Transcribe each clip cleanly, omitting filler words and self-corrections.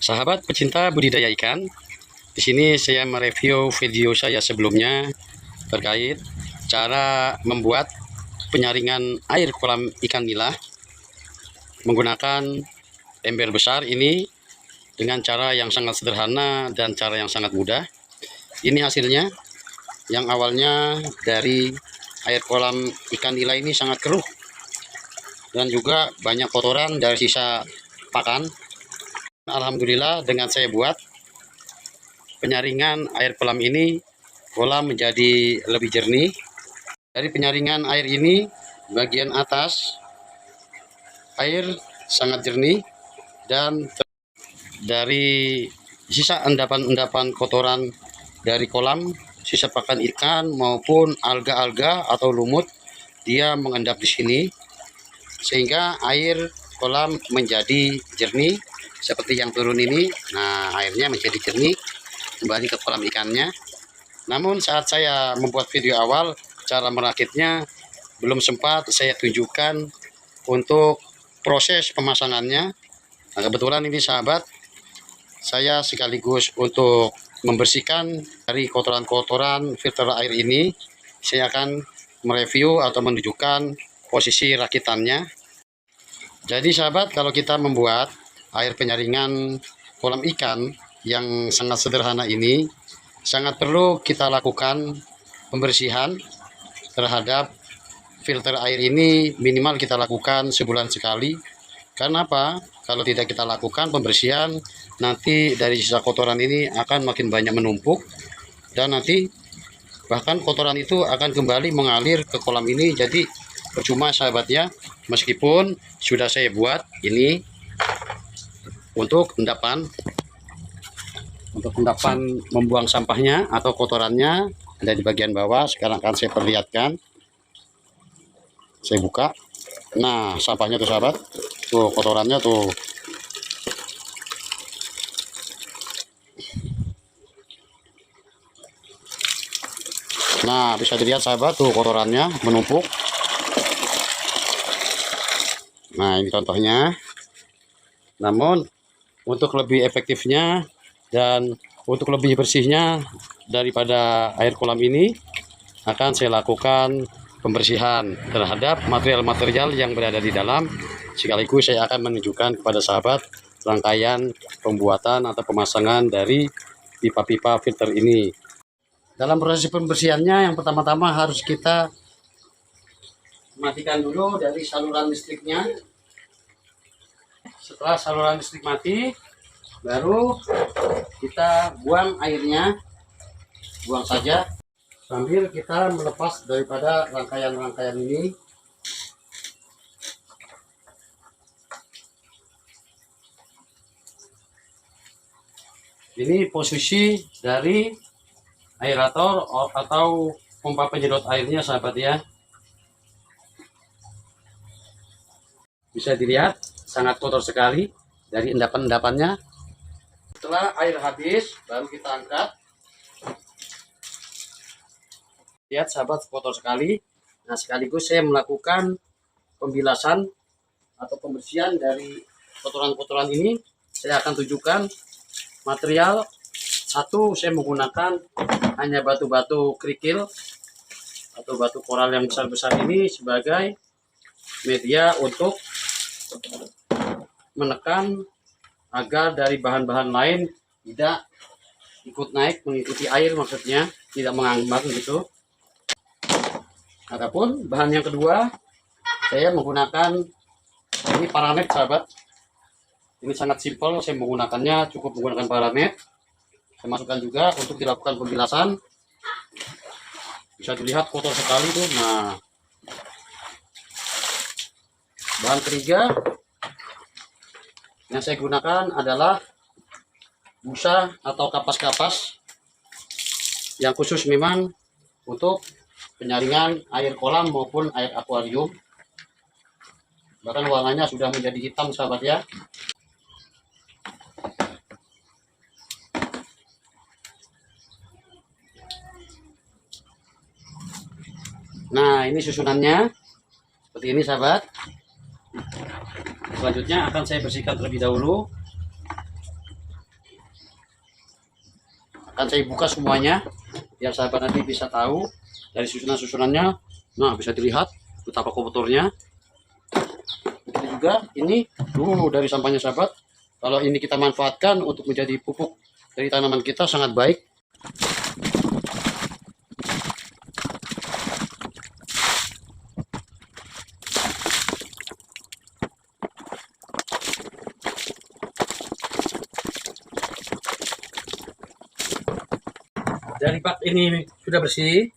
Sahabat pecinta budidaya ikan, di sini saya mereview video saya sebelumnya terkait cara membuat penyaringan air kolam ikan nila menggunakan ember besar ini dengan cara yang sangat sederhana dan cara yang sangat mudah. Ini hasilnya, yang awalnya dari air kolam ikan nila ini sangat keruh dan juga banyak kotoran dari sisa pakan. Alhamdulillah dengan saya buat penyaringan air kolam ini, kolam menjadi lebih jernih. Dari penyaringan air ini, bagian atas air sangat jernih, dan dari sisa endapan-endapan kotoran dari kolam, sisa pakan ikan maupun alga-alga atau lumut, dia mengendap di sini sehingga air kolam menjadi jernih seperti yang turun ini. Nah, airnya menjadi jernih kembali ke kolam ikannya. Namun saat saya membuat video awal, cara merakitnya belum sempat saya tunjukkan untuk proses pemasangannya. Nah, kebetulan ini sahabat, saya sekaligus untuk membersihkan dari kotoran-kotoran filter air ini, saya akan mereview atau menunjukkan posisi rakitannya. Jadi sahabat, kalau kita membuat air penyaringan kolam ikan yang sangat sederhana ini, sangat perlu kita lakukan pembersihan terhadap filter air ini. Minimal kita lakukan sebulan sekali. Karena apa? Kalau tidak kita lakukan pembersihan, nanti dari sisa kotoran ini akan makin banyak menumpuk, dan nanti bahkan kotoran itu akan kembali mengalir ke kolam ini. Jadi percuma sahabatnya, meskipun sudah saya buat ini untuk endapan membuang sampahnya atau kotorannya ada di bagian bawah. Sekarang akan saya perlihatkan. Saya buka. Nah, sampahnya tuh sahabat, tuh kotorannya tuh. Nah, bisa dilihat sahabat, tuh kotorannya menumpuk. Nah, ini contohnya. Namun untuk lebih efektifnya dan untuk lebih bersihnya daripada air kolam ini, akan saya lakukan pembersihan terhadap material-material yang berada di dalam. Sekaligus saya akan menunjukkan kepada sahabat rangkaian pembuatan atau pemasangan dari pipa-pipa filter ini. Dalam proses pembersihannya, yang pertama-tama harus kita matikan dulu dari saluran listriknya. Setelah saluran listrik mati, baru kita buang airnya, buang saja sambil kita melepas daripada rangkaian-rangkaian ini. Ini posisi dari aerator atau pompa penyedot airnya sahabat ya. Bisa dilihat sangat kotor sekali dari endapan-endapannya. Setelah air habis, baru kita angkat. Lihat sahabat, kotor sekali. Nah, sekaligus saya melakukan pembilasan atau pembersihan dari kotoran-kotoran ini. Saya akan tunjukkan material. Satu, saya menggunakan hanya batu-batu kerikil atau batu koral yang besar-besar ini sebagai media untuk menekan agar dari bahan-bahan lain tidak ikut naik mengikuti air, maksudnya tidak mengambang gitu. Adapun bahan yang kedua, saya menggunakan ini paranet sahabat. Ini sangat simpel, saya menggunakannya cukup menggunakan paranet. Saya masukkan juga untuk dilakukan pembilasan. Bisa dilihat kotor sekali tuh. Nah, bahan ketiga yang saya gunakan adalah busa atau kapas-kapas yang khusus memang untuk penyaringan air kolam maupun air akuarium. Bahkan warnanya sudah menjadi hitam sahabat ya. Nah, ini susunannya seperti ini sahabat. Selanjutnya akan saya bersihkan terlebih dahulu akan saya buka semuanya biar sahabat nanti bisa tahu dari susunan-susunannya. Nah, bisa dilihat betapa kotornya. Begitu juga ini dari sampahnya sahabat. Kalau ini kita manfaatkan untuk menjadi pupuk dari tanaman kita sangat baik. Dari bak ini sudah bersih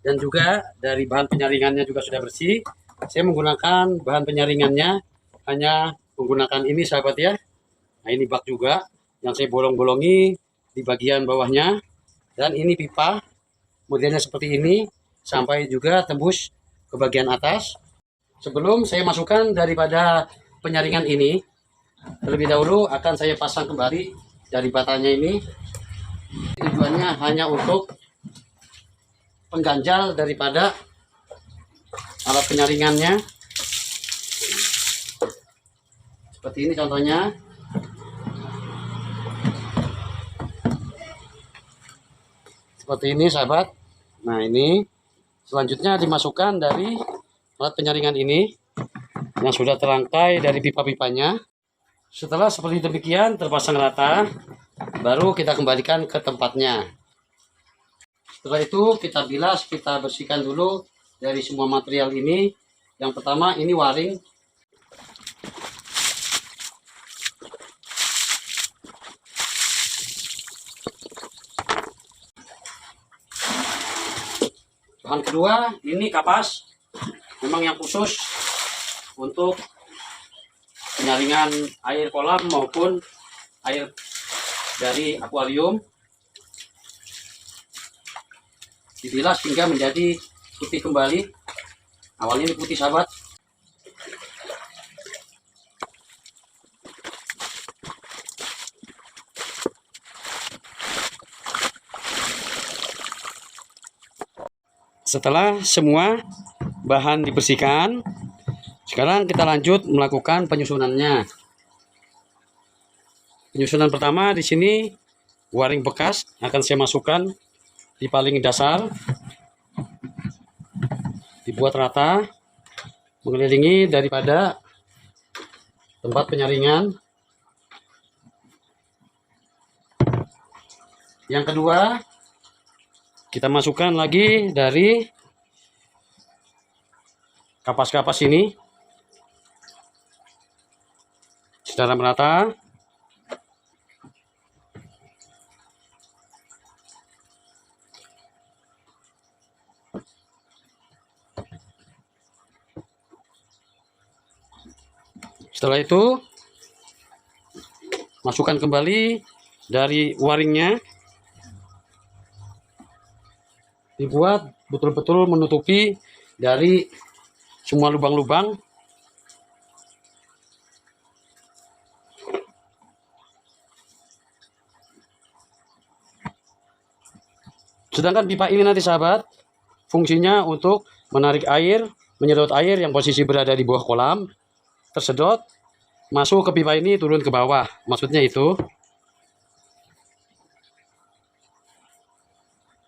dan juga dari bahan penyaringannya juga sudah bersih. Saya menggunakan bahan penyaringannya hanya menggunakan ini sahabat ya. Nah, ini bak juga yang saya bolong-bolongi di bagian bawahnya, dan ini pipa modelnya seperti ini sampai juga tembus ke bagian atas. Sebelum saya masukkan daripada penyaringan ini, terlebih dahulu akan saya pasang kembali dari batanya ini. Tujuannya hanya untuk pengganjal daripada alat penyaringannya. Seperti ini contohnya. Seperti ini sahabat. Nah, ini selanjutnya dimasukkan dari alat penyaringan ini yang sudah terangkai dari pipa-pipanya. Setelah seperti demikian terpasang rata, baru kita kembalikan ke tempatnya. Setelah itu kita bilas, kita bersihkan dulu dari semua material ini. Yang pertama ini waring. Bahan kedua ini kapas, memang yang khusus untuk penyaringan air kolam maupun air dari akuarium. Dibilas hingga menjadi putih kembali. Awalnya ini putih sahabat. Setelah semua bahan dibersihkan, sekarang kita lanjut melakukan penyusunannya. Penyusunan pertama di sini waring bekas akan saya masukkan di paling dasar, dibuat rata mengelilingi daripada tempat penyaringan. Yang kedua, kita masukkan lagi dari kapas-kapas ini secara merata. Setelah itu masukkan kembali dari waringnya, dibuat betul-betul menutupi dari semua lubang-lubang. Sedangkan pipa ini nanti sahabat fungsinya untuk menarik air, menyedot air yang posisi berada di bawah kolam, tersedot masuk ke pipa ini turun ke bawah, maksudnya itu.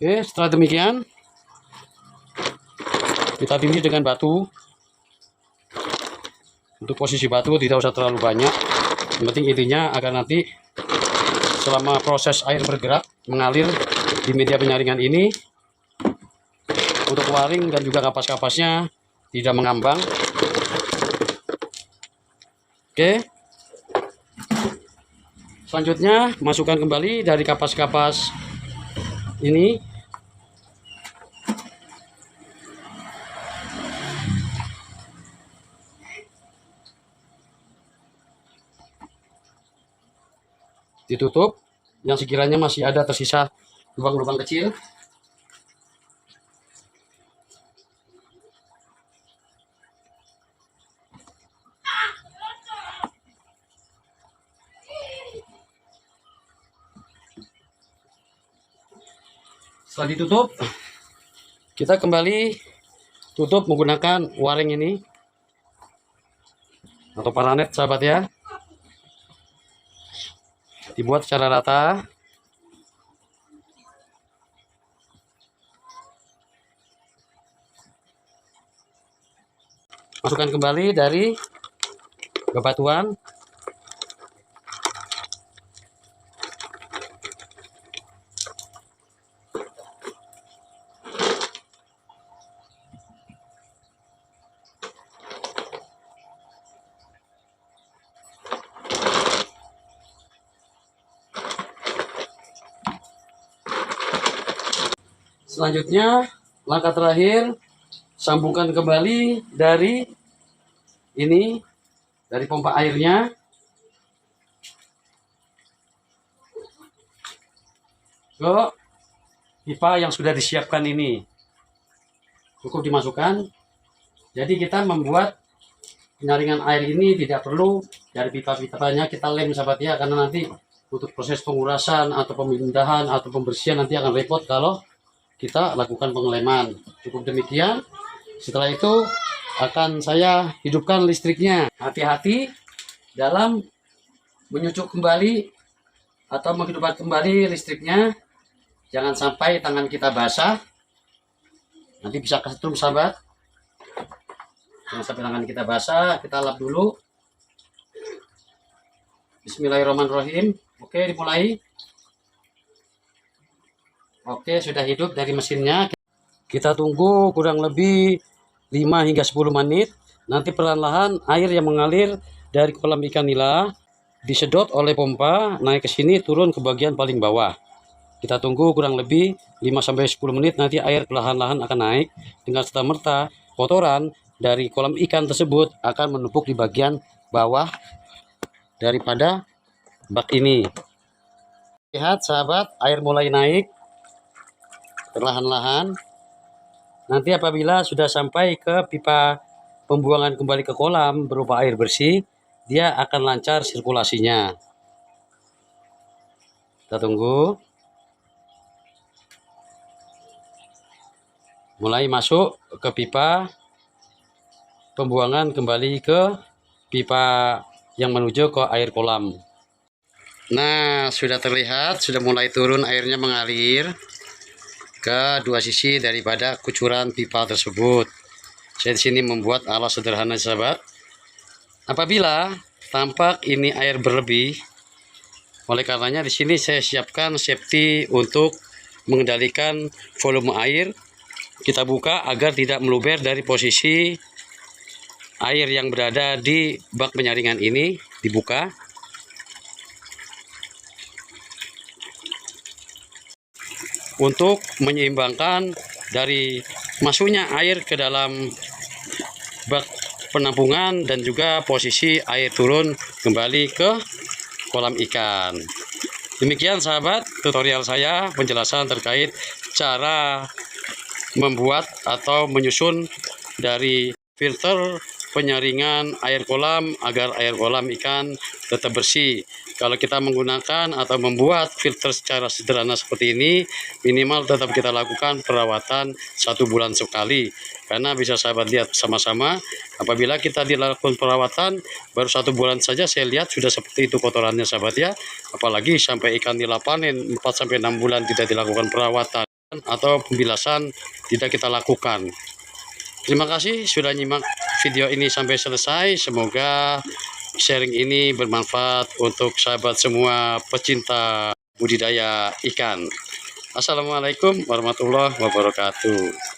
Oke, setelah demikian kita bimbing dengan batu. Untuk posisi batu tidak usah terlalu banyak, yang penting intinya agar nanti selama proses air bergerak mengalir di media penyaringan ini, untuk waring dan juga kapas-kapasnya tidak mengambang. Oke, selanjutnya masukkan kembali dari kapas-kapas ini. Ditutup yang sekiranya masih ada tersisa lubang-lubang kecil. Setelah ditutup, kita kembali tutup menggunakan waring ini atau paranet sahabat ya. Dibuat secara rata. masukkan kembali dari bebatuan. Selanjutnya, langkah terakhir, sambungkan kembali dari ini, dari pompa airnya ke pipa yang sudah disiapkan ini. Cukup dimasukkan. Jadi kita membuat penyaringan air ini tidak perlu dari pipa-pipanya kita lem sahabat ya, karena nanti untuk proses pengurasan atau pemindahan atau pembersihan nanti akan repot kalau kita lakukan pengeleman. Cukup demikian. Setelah itu akan saya hidupkan listriknya. Hati-hati dalam menyucuk kembali atau menghidupkan kembali listriknya. Jangan sampai tangan kita basah. Nanti bisa kesetrum sahabat. Jangan sampai tangan kita basah. Kita lap dulu. Bismillahirrahmanirrahim. Oke, dimulai. Oke, sudah hidup dari mesinnya. Kita tunggu kurang lebih 5 hingga 10 menit. Nanti perlahan-lahan air yang mengalir dari kolam ikan nila disedot oleh pompa naik ke sini, turun ke bagian paling bawah. Kita tunggu kurang lebih 5-10 menit. Nanti air perlahan-lahan akan naik. Dengan serta-merta kotoran dari kolam ikan tersebut akan menumpuk di bagian bawah daripada bak ini. Lihat sahabat, air mulai naik perlahan-lahan. Nanti apabila sudah sampai ke pipa pembuangan kembali ke kolam berupa air bersih, dia akan lancar sirkulasinya. Kita tunggu. Mulai masuk ke pipa pembuangan kembali ke pipa yang menuju ke air kolam. Nah, sudah terlihat, sudah mulai turun airnya mengalir ke dua sisi daripada kucuran pipa tersebut. Saya di sini membuat alat sederhana sahabat. Apabila tampak ini air berlebih, oleh karenanya di sini saya siapkan safety untuk mengendalikan volume air. Kita buka agar tidak meluber dari posisi air yang berada di bak penyaringan ini, dibuka. Untuk menyeimbangkan dari masuknya air ke dalam bak penampungan dan juga posisi air turun kembali ke kolam ikan. Demikian sahabat tutorial saya penjelasan terkait cara membuat atau menyusun dari filter penyaringan air kolam agar air kolam ikan tetap bersih. Kalau kita menggunakan atau membuat filter secara sederhana seperti ini, minimal tetap kita lakukan perawatan 1 bulan sekali. Karena bisa sahabat lihat sama-sama, apabila kita dilakukan perawatan baru 1 bulan saja, saya lihat sudah seperti itu kotorannya sahabat ya. Apalagi sampai ikan nila panen 4-6 bulan tidak dilakukan perawatan atau pembilasan tidak kita lakukan. Terima kasih sudah nyimak video ini sampai selesai. Semoga sharing ini bermanfaat untuk sahabat semua pecinta budidaya ikan. Assalamualaikum warahmatullahi wabarakatuh.